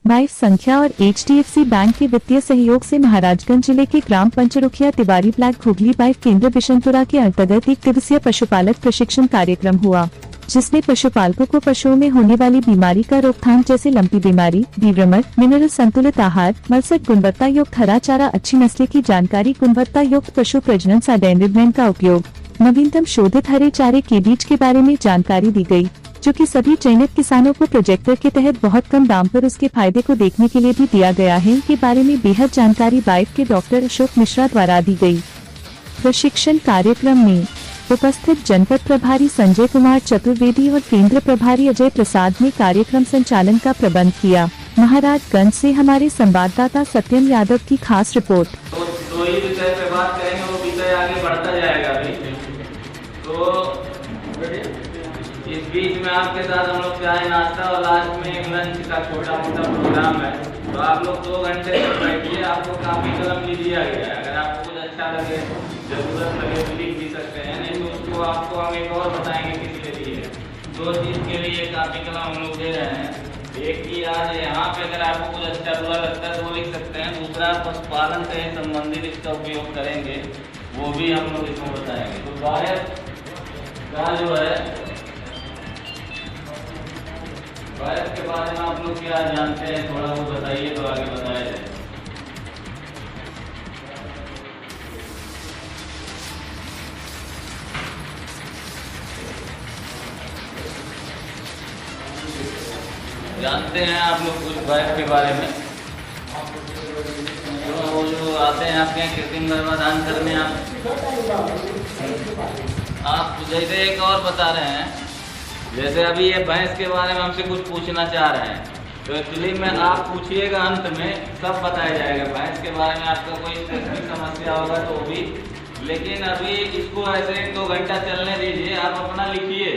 Wife संख्या और HDFC bank के वित्तीय सहयोग से महाराजगंज जिले के ग्राम पंचरुखिया तिवारी ब्लॉक घुगली वाइफ केंद्र बिशनपुरा के अंतर्गत 1 दिवसीय पशुपालक प्रशिक्षण कार्यक्रम हुआ, जिसमें पशुपालकों को पशुओं में होने वाली बीमारी का रोकथाम जैसे लंपी बीमारी, बीव्रमण, मिनरल संतुलित आहार, मलसक गुणवत्ता युक्त हरा चारा, अच्छी नस्ल की जानकारी, गुणवत्ता युक्त पशु प्रजनन साइडेंड्रिवेन का उपयोग, नवीनतम शोधित हरे चारे के बीज के बारे में जानकारी दी गई, जो कि सभी चयनित किसानों को प्रोजेक्टर के तहत बहुत कम दाम पर उसके फायदे को देखने के लिए भी दिया गया है। के बारे में बेहद जानकारी वाइफ के डॉक्टर अशोक मिश्रा द्वारा दी गई। प्रशिक्षण कार्यक्रम में उपस्थित जनपद प्रभारी संजय कुमार चतुर्वेदी और केंद्र प्रभारी अजय प्रसाद ने कार्यक्रम संचालन का प्रबंध किया। महाराजगंज से हमारे संवाददाता सत्यम यादव की खास रिपोर्ट। तो ही विषय पे बात करेंगे, वो विषय आगे बढ़ता जाएगा अभी। तो इस बीच में आपके साथ हम लोग चाय नाश्ता और लास्ट में एक लंच का छोटा मोटा प्रोग्राम है। तो आप लोग 2 घंटे तक बैठिए, आपको काफी कलम भी दिया गया है। अगर आपको कुछ अच्छा लगे, जरूरत लगे तो लिख भी सकते हैं, नहीं तो उसको आपको हम एक और बताएंगे किस लिए दिए। 2 चीज के लिए काफी कलम हम लोग दे रहे हैं। एक की आज यहाँ पे अगर आपको कुछ अच्छा बुरा लगता है तो वो लिख सकते हैं। दूसरा पशुपालन से संबंधित इसका उपयोग करेंगे, वो भी हम लोग इसमें बताएंगे। तो बाहर का जो है वायरस के बारे में आप लोग क्या जानते हैं, थोड़ा वो बताइए तो आगे बताया जाए। जानते हैं आप लोग कुछ वायरस के बारे में? तो वो जो आते हैं आपके यहाँ कृत्रिम गर्भाधान करने, आप जैसे एक और बता रहे हैं, जैसे अभी ये भैंस के बारे में हमसे कुछ पूछना चाह रहे हैं, तो एक्चुअली में आप पूछिएगा, अंत में सब बताया जाएगा। भैंस के बारे में आपका कोई स्पेसिफिक समस्या होगा तो भी, लेकिन अभी इसको ऐसे 1-2 घंटा चलने दीजिए, आप अपना लिखिए।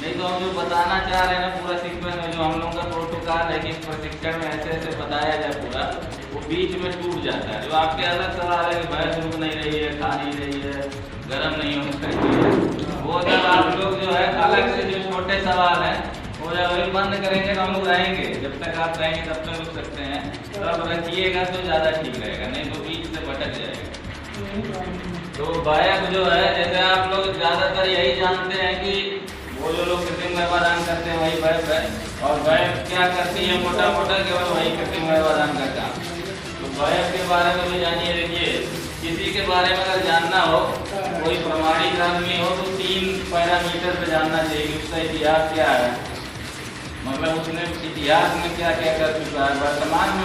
नहीं तो हम जो बताना चाह रहे हैं पूरा सीक्वेंस में, जो हम लोगों का प्रोटोकॉल है कि इस प्रशिक्षण में ऐसे ऐसे बताया जाए पूरा, वो बीच में टूट जाता है। जो आपके अलग सवाल है कि भैंस रुक नहीं रही है, खा नहीं रही है, गर्म नहीं होनी चाहिए, वो जब आप लोग जो है अलग से जो छोटे सवाल हैं वो जब अभी बंद करेंगे तो हम लोग रहेंगे। जब तक आप रहेंगे तब तक रुक सकते हैं, तब रखिएगा तो ज़्यादा ठीक रहेगा, नहीं तो बीच से भटक जाएगा। तो बायक जो है, जैसे आप लोग ज़्यादातर यही जानते हैं कि वो जो लोग कृत्रिम गर्भाधान करते हैं वही बायक है, और बायक क्या करती है मोटा मोटा केवल वही कृत्रिम गर्भाधान का काम। तो बायक के बारे में भी जानिए। देखिए, किसी के बारे में अगर जानना हो, कोई प्रमाणिक आदमी हो, तो 3 पैरामीटर पे जानना चाहिए। उसका इतिहास क्या है, मतलब उसने इतिहास में क्या क्या कर चुका है, वर्तमान में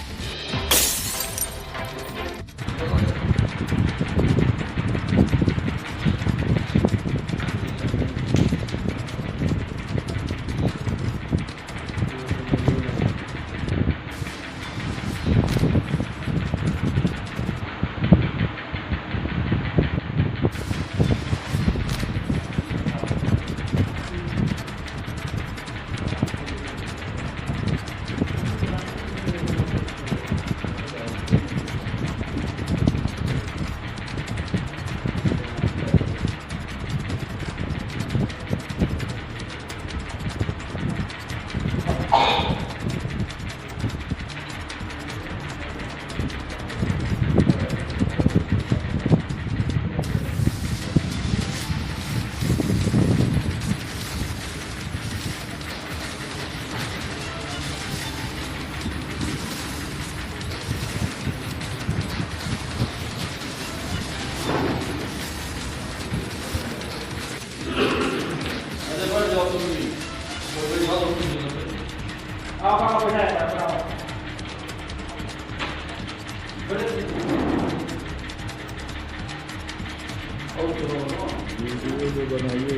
बनाइए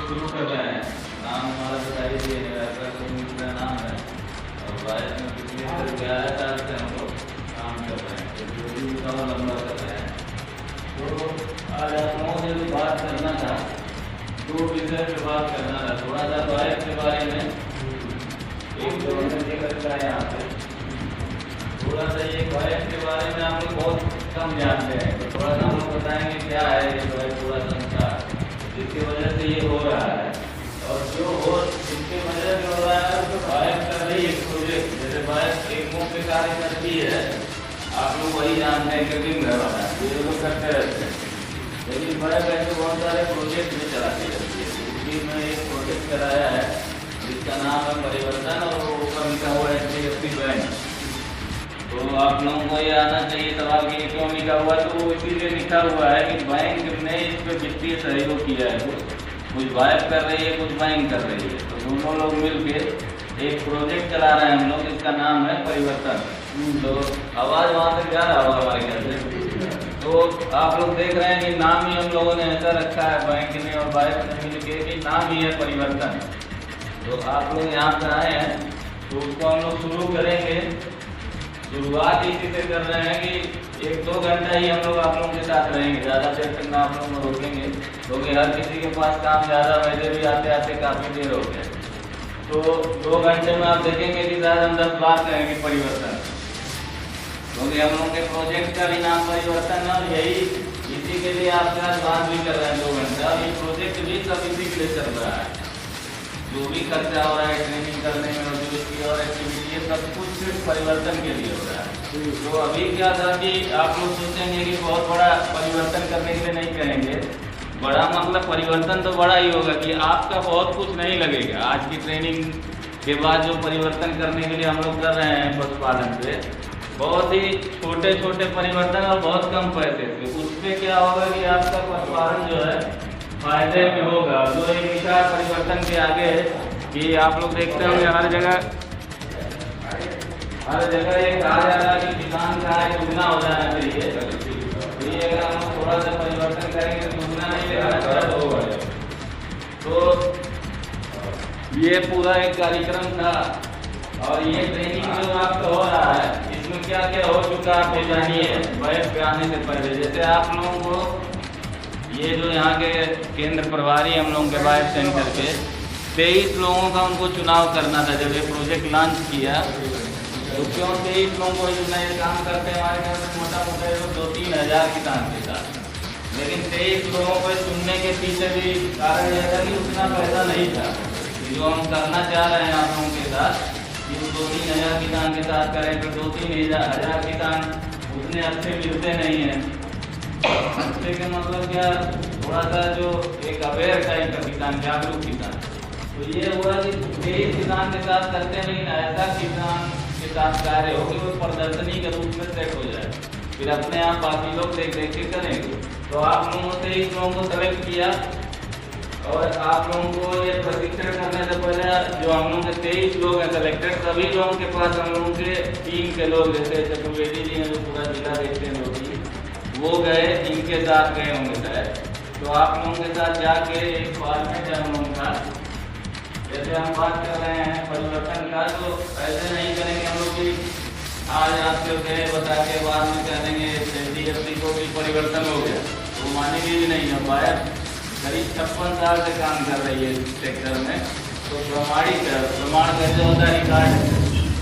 शुरू कर रहे हैं। नाम हमारा बताइए, नाम है और भारत में पिछले 11 साल से हम लोग काम कर रहे हैं, तो लंबा कर रहे हैं। तो आज आप लोगों से भी बात करना था, 2 विषय पे बात करना था। थोड़ा सा भारत के बारे में एक दो देखा यहाँ पे, थोड़ा सा ये भारत के बारे में आप लोग बहुत कम जानते हैं, तो थोड़ा सा हम लोग बताएंगे क्या है ये जो है पूरा संसार, जिसकी वजह से ये हो रहा है। और जो हो जिसकी वजह से हो रहा है, तो भारत कर रही है प्रोजेक्ट हुआ है परिवर्तन और वो ऊपर लिखा हुआ है HDFC बैंक। तो आप लोगों को ये आना चाहिए सवाल कि क्यों लिखा हुआ है, तो वो इसीलिए लिखा हुआ है कि बैंक ने इस पर वित्तीय सहयोग किया है, कुछ वाइफ कर रही है, कुछ बैंक कर रही है, तो दोनों लोग मिलके एक प्रोजेक्ट चला रहे हैं हम लोग, इसका नाम है परिवर्तन। तो आवाज़ वहाँ से जा रहा होगा हमारे ख्याल से। तो आप लोग देख रहे हैं कि नाम ही हम लोगों ने ऐसा रखा है बैंक ने और वाइफ ने मिलके कि नाम ही है परिवर्तन। तो आप लोग यहाँ पे आए हैं तो उसको हम लोग शुरू करेंगे। शुरुआत इसी से कर रहे हैं कि 1-2 घंटा ही हम लोग आप लोगों के साथ रहेंगे, ज़्यादा देर तक ना आप लोग को रोकेंगे क्योंकि हर किसी के पास काम ज़्यादा, वैसे भी आते आते काफ़ी देर हो गया। तो 2 घंटे में आप देखेंगे कि शायद हम 10 बार करेंगे परिवर्तन, क्योंकि हम लोग के प्रोजेक्ट का भी नाम परिवर्तन है और यही इसी के लिए आपके साथ बात भी कर रहे हैं 2 घंटा। और ये प्रोजेक्ट भी सब इसी के लिए चल रहा है, जो भी खर्चा हो रहा है ट्रेनिंग करने में और जो इसकी और एक्टिविटी है सब कुछ सिर्फ परिवर्तन के लिए हो रहा है। तो अभी क्या था कि आप लोग सोचेंगे कि बहुत बड़ा परिवर्तन करने के लिए नहीं कहेंगे, बड़ा मतलब परिवर्तन तो बड़ा ही होगा कि आपका बहुत कुछ नहीं लगेगा। आज की ट्रेनिंग के बाद जो परिवर्तन करने के लिए हम लोग कर रहे हैं पशुपालन पे, बहुत ही छोटे छोटे परिवर्तन और बहुत कम पैसे से, उससे क्या होगा कि आपका पशुपालन जो है फायदे में होगा। तो एक विशाल परिवर्तन के आगे कि आप लोग देखते होंगे हर जगह ये कहा जा रहा है कि किसान का आय दुगना हो जाना चाहिए। तो ये अगर हम थोड़ा सा परिवर्तन करेंगे तो दुगना नहीं लेकिन होगा। तो ये पूरा एक कार्यक्रम था और ये ट्रेनिंग जो आपका हो रहा है इसमें क्या क्या हो चुका आप ये जानिए बैठ पे आने से पहले। जैसे आप लोगों को ये जो यहाँ के केंद्र प्रभारी हम लोगों के वाइफ सेंटर के 23 लोगों का उनको चुनाव करना था जब ये प्रोजेक्ट लॉन्च किया। तो क्यों 23 लोगों को जो नए काम करते हैं हमारे घर में मोटा मोटा 2-3 हज़ार किसान के साथ, लेकिन 23 लोगों को चुनने के पीछे भी कारण यह था कि उतना पैसा नहीं था जो हम करना चाह रहे हैं आप लोगों के साथ कि 2-3 हज़ार किसान के साथ करें। तो 2-3 हज़ार किसान उतने अच्छे मिलते नहीं हैं। अच्छे के मतलब क्या, थोड़ा सा जो एक अवेयर टाइप का किसान, जागरूक किसान। तो ये हुआ कि 23 किसान के साथ करते हैं, लेकिन ऐसा किसान के साथ कार्य हो कि वो प्रदर्शनी के रूप में सेट हो जाए, फिर अपने आप बाकी लोग देख देख के करेंगे। तो आप लोगों से 23 लोगों को सेलेक्ट किया और आप लोगों को ये प्रशिक्षण करने से पहले जो हम लोग के 23 लोग हैं सेलेक्टेड, सभी लोगों के पास हम लोगों के टीम के लोग जैसे चतुर्वेदी जी हैं जो पूरा जिला देखते हैं लोग, वो गए, इनके साथ गए होंगे शायद। तो आप लोगों के साथ जाके एक फॉर्मेट है हम लोगों का, जैसे हम बात कर रहे हैं परिवर्तन का, तो ऐसे नहीं करेंगे हम लोग कि आज आपके गए बता के बाद में कह देंगे HDFC को भी परिवर्तन हो गया, तो मानेंगे भी नहीं हो पाया। करीब 56 साल से काम कर रही है इस सेक्टर में, तो प्रमाणित है। प्रमाण कैसे होता है, रिकॉर्ड।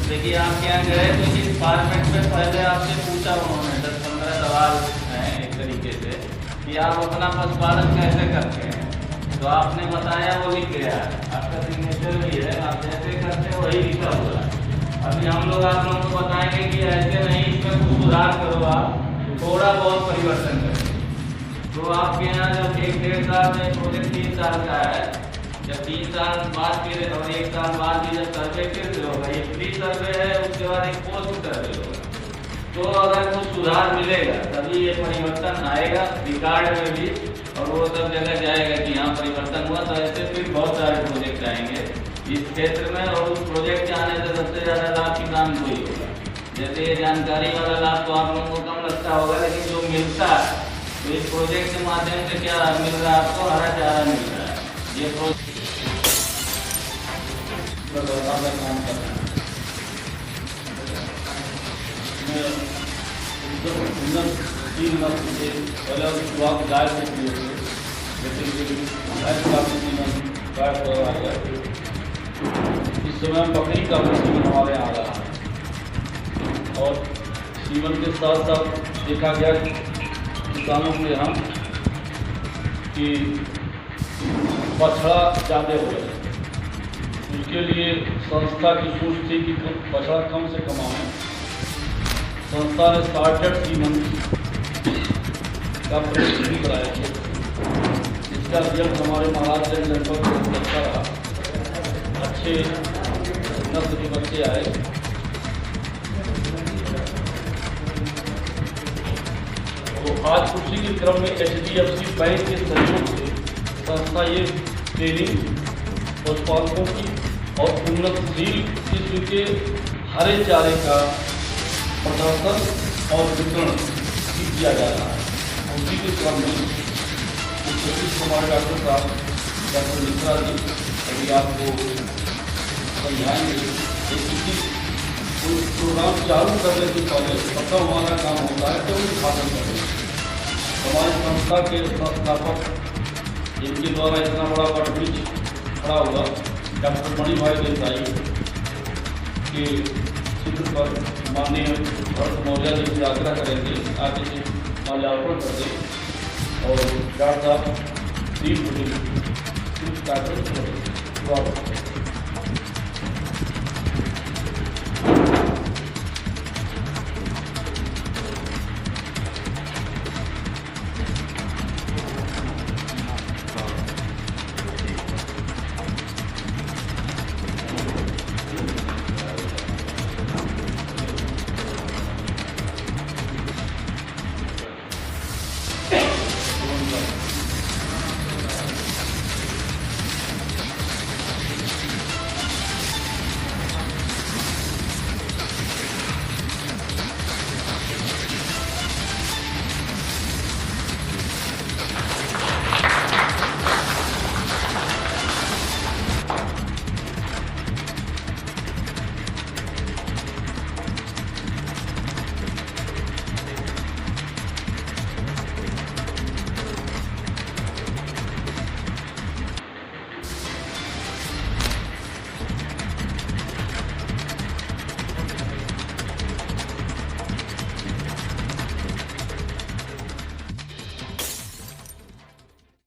देखिए आप क्या गए तो इस फॉर्मेट में पहले आपसे पूछा उन्होंने 10-15 सवाल हैं एक तरीके से कि आप अपना पशुपालन कैसे करते हैं, तो आपने बताया वो लिख गया, आपका सिग्नेचर भी है, आप जैसे करते हैं वही लिखा हुआ है। अभी हम लोग आप लोगों को बताएंगे कि ऐसे नहीं, इसमें कुछ सुधार करो, आप थोड़ा बहुत परिवर्तन करें। तो आपके यहाँ जब 1-1.5 साल में प्रोजेक्ट 3 साल का है, जब 3 साल बाद फिर और 1 साल बाद भी जब सर्वे फिर से होगा, ये प्री सर्वे है, उसके बाद एक पोस्ट सर्वे होगा। तो अगर कुछ सुधार मिलेगा तभी ये परिवर्तन आएगा रिकॉर्ड में भी, और वो सब जगह जाएगा कि यहाँ परिवर्तन हुआ। तो ऐसे फिर बहुत सारे प्रोजेक्ट आएंगे इस क्षेत्र में, और उस प्रोजेक्ट के आने से सबसे ज़्यादा लाभ किसान को ही होगा। जैसे ये जानकारी वाला लाभ तो आप लोगों को कम लगता होगा, लेकिन जो मिलता है तो इस प्रोजेक्ट के माध्यम से क्या मिल रहा है, आपको हरा चारा मिल रहा है। ये प्रोजेक्ट काम कर रहा है, गाय से इस समय बकरी का सीमन हमारे यहाँ आ रहा है, और सीमन के साथ साथ देखा गया कि किसानों के यहाँ कि बछड़ा ज़्यादा हो गया। उसके लिए संस्था की सोच थी कि बछड़ा कम से कम आए। संस्था ने स्टार्टेड सीमन का प्रशिक्षण कराया गया, जिसका रिजल्ट हमारे महाराष्ट्र में लगभग अच्छा रहा। अच्छे पटना से जो बच्चे आए, तो आज उसी के क्रम में HDFC बैंक के सहयोग से संस्था ये ट्रेनिंग पशुपालकों की और उन्नतशील किस्म के हरे चारे का प्रदर्शन और वितरण भी किया जा रहा है। उसी के क्रम में हमारे डॉक्टर साहब डॉक्टर मिश्रा जी अभी आपको समझाएंगे। इसी प्रोग्राम चालू करने से पहले सबका हमारा काम होता है तो उद्घाटन करें। हमारी संस्था के संस्थापक जिनके द्वारा इतना बड़ा वटवृक्ष खड़ा हुआ डॉक्टर मणिभाई देसाई के चित्र पर माननीय भरत मौर्य जी से आग्रह करेंगे आगे से माल्यार्पण कर दें और डॉक्टर साहब दीप कार्यक्रम करें।